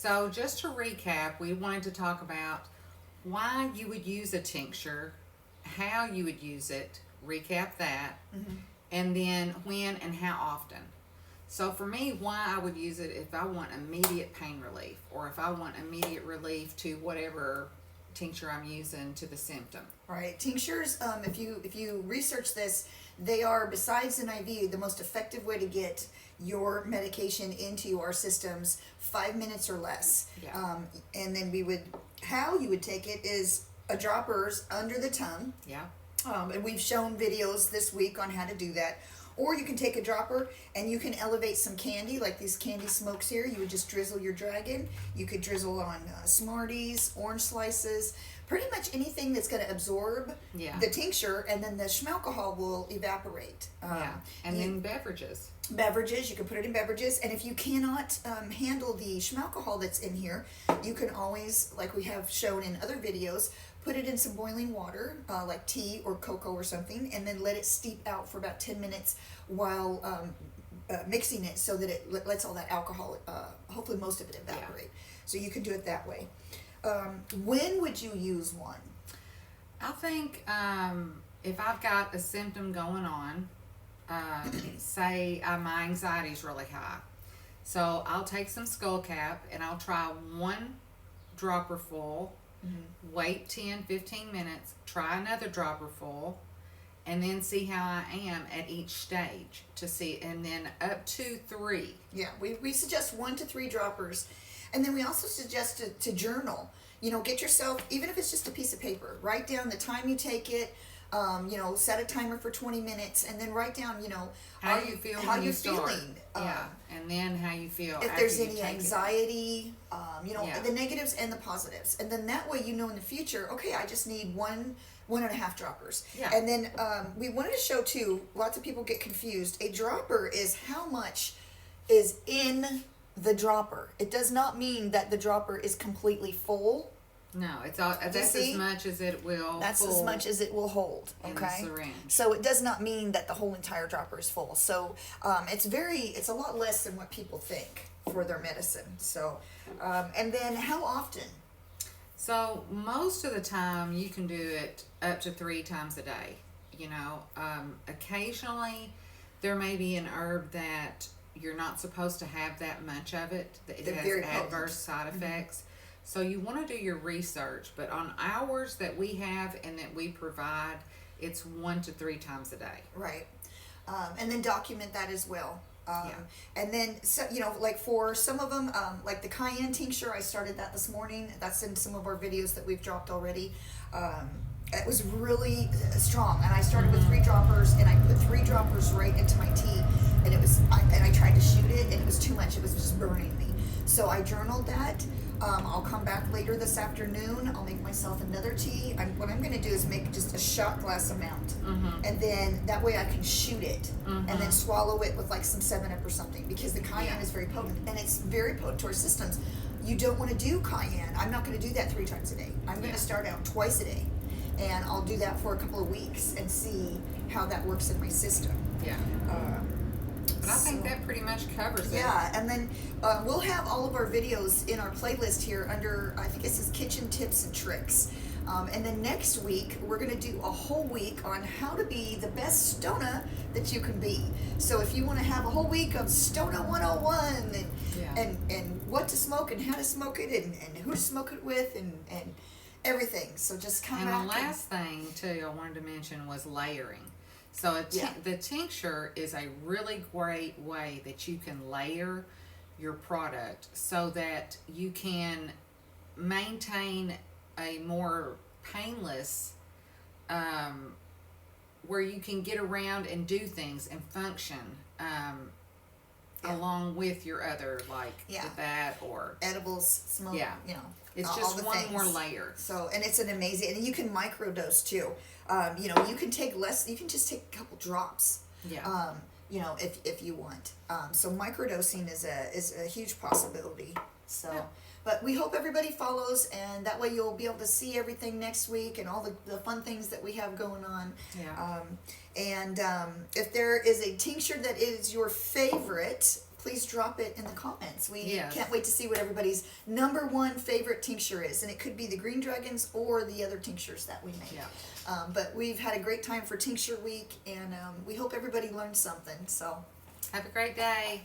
So, just to recap, we wanted to talk about why you would use a tincture, how you would use it, recap that, and then when and how often. So, for me, why I would use it if I want immediate pain relief or if I want immediate relief to whatever tincture I'm using to the symptom. Right, tinctures. If you research this, they are, besides an IV, the most effective way to get your medication into our systems 5 minutes or less. Yeah. And then how you would take it is a droppers under the tongue. Yeah. And we've shown videos this week on how to do that. Or you can take a dropper and you can elevate some candy, like these candy smokes here. You would just drizzle your dragon. You could drizzle on Smarties, orange slices, pretty much anything that's going to absorb the tincture, and then the schmalcohol will evaporate. And then beverages. Beverages, you can put it in beverages, and if you cannot handle the schmalcohol that's in here, you can always, like we have shown in other videos, put it in some boiling water, like tea or cocoa or something, and then let it steep out for about 10 minutes while mixing it, so that it lets all that alcohol, hopefully most of it, evaporate. So you can do it that way. When would you use one? I think if I've got a symptom going on, say my anxiety is really high, so I'll take some Skullcap and I'll try one dropper full, wait 10-15 minutes, try another dropper full, and then see how I am at each stage to see, and then up to 3. Yeah, we suggest 1 to 3 droppers. And then we also suggest to journal. Get yourself, even if it's just a piece of paper, write down the time you take it, set a timer for 20 minutes, and then write down, how you feel how when you're you start. feeling. And then how you feel if after there's you any take anxiety, the negatives and the positives. And then that way in the future, okay, I just need 1.5 droppers. Yeah. And then we wanted to show too, lots of people get confused. A dropper is how much is in the dropper. It does not mean that the dropper is completely full. No, it's all, that's as much as it will. That's as much as it will hold. Okay. In the syringe. So it does not mean that the whole entire dropper is full. So it's a lot less than what people think for their medicine. So, and then how often? So most of the time you can do it up to 3 times a day. Occasionally there may be an herb that you're not supposed to have that much of it. It has adverse side effects. So you want to do your research, but on ours that we have and that we provide, it's 1 to 3 times a day. Right. And then document that as well. And then, like for some of them, like the cayenne tincture, I started that this morning. That's in some of our videos that we've dropped already. It was really strong, and I started with 3 droppers, and I put 3 droppers right into my tea, and I tried to shoot it, and it was too much. It was just burning me. So I journaled that. I'll come back later this afternoon. I'll make myself another tea. What I'm going to do is make just a shot glass amount, and then that way I can shoot it, and then swallow it with like some 7-Up or something, because the cayenne is very potent, and it's very potent to our systems. You don't want to do cayenne. I'm not going to do that 3 times a day. I'm going to start out twice a day, and I'll do that for a couple of weeks and see how that works in my system. Yeah. But I think that pretty much covers it. Yeah, and then we'll have all of our videos in our playlist here under, I think it says Kitchen Tips and Tricks. And then next week, we're going to do a whole week on how to be the best Stona that you can be. So if you want to have a whole week of Stona 101 and what to smoke and how to smoke it and who to smoke it with and everything. So just come back. And the last thing, too, I wanted to mention was layering. So the tincture is a really great way that you can layer your product so that you can maintain a more painless, where you can get around and do things and function along with your other, like the bat or edibles, smoke, it's just one more layer. So, and it's an amazing, and you can microdose too. You can take less. You can just take a couple drops. Yeah. If you want. So microdosing is a huge possibility. So, but we hope everybody follows, and that way you'll be able to see everything next week and all the fun things that we have going on. Yeah. And if there is a tincture that is your favorite, please drop it in the comments. We Yes. can't wait to see what everybody's number one favorite tincture is, and it could be the Green Dragons or the other tinctures that we make. Yeah. But we've had a great time for Tincture Week, and we hope everybody learned something. So Have a great day.